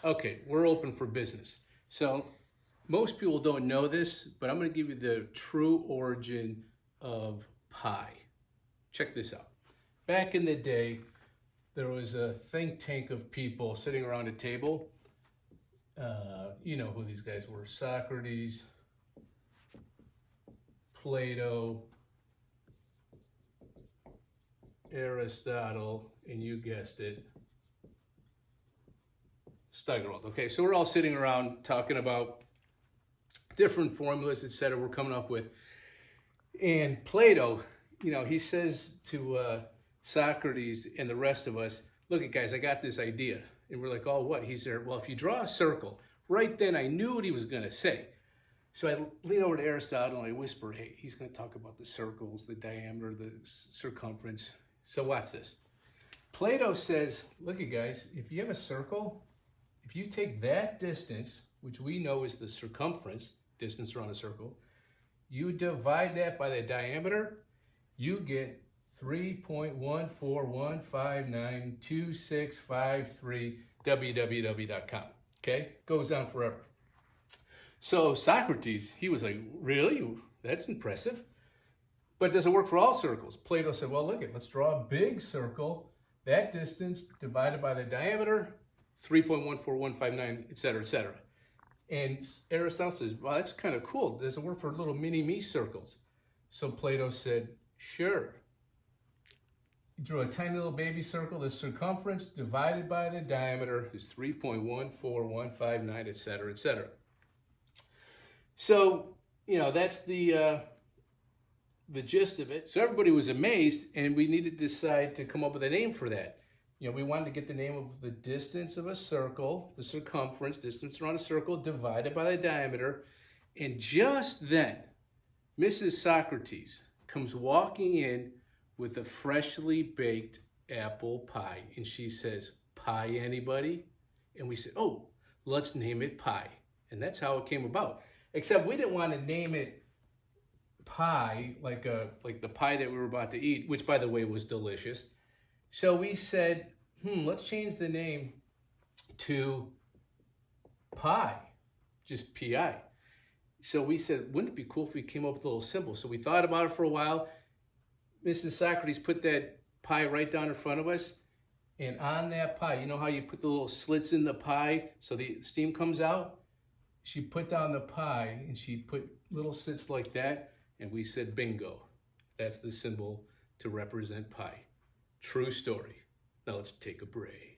Okay, we're open for business. So most people don't know this, but I'm going to give you the true origin of pi. Check this out. Back in the day, there was a think tank of people sitting around a table. You know who these guys were: Socrates, Plato, Aristotle, and you guessed it, Steigerwald. Okay, so we're all sitting around talking about different formulas, etc. We're coming up with, and Plato, he says to Socrates and the rest of us, "Look, guys, I got this idea." And we're like, "Oh, what?" He said, "Well, if you draw a circle," right then I knew what he was going to say. So I lean over to Aristotle and I whisper, "Hey, he's going to talk about the circles, the diameter, the circumference." So watch this. Plato says, "Look, guys, if you have a circle, if you take that distance, which we know is the circumference, distance around a circle, you divide that by the diameter, you get 3.141592653 www.com. Okay? Goes on forever. So Socrates, he was like, "Really? That's impressive. But does it work for all circles?" Plato said, "Well, look, let's draw a big circle. That distance divided by the diameter, 3.14159, etc., etc." And Aristotle says, "Well, that's kind of cool. Does it work for little mini-me circles?" So Plato said, "Sure." He drew a tiny little baby circle. The circumference divided by the diameter is 3.14159, etc., etc. So, that's the gist of it. So everybody was amazed, and we needed to decide to come up with a name for that. We wanted to get the name of the distance of a circle, the circumference, distance around a circle, divided by the diameter. And just then, Mrs. Socrates comes walking in with a freshly baked apple pie. And she says, "Pie, anybody?" And we said, "Oh, let's name it Pie." And that's how it came about. Except we didn't want to name it pie like the pie that we were about to eat, which, by the way, was delicious. So we said, let's change the name to Pi, just P-I. So we said, wouldn't it be cool if we came up with a little symbol? So we thought about it for a while. Mrs. Socrates put that pie right down in front of us. And on that pie, you know how you put the little slits in the pie so the steam comes out? She put down the pie and she put little slits like that. And we said, bingo, that's the symbol to represent pi. True story. Now let's take a break.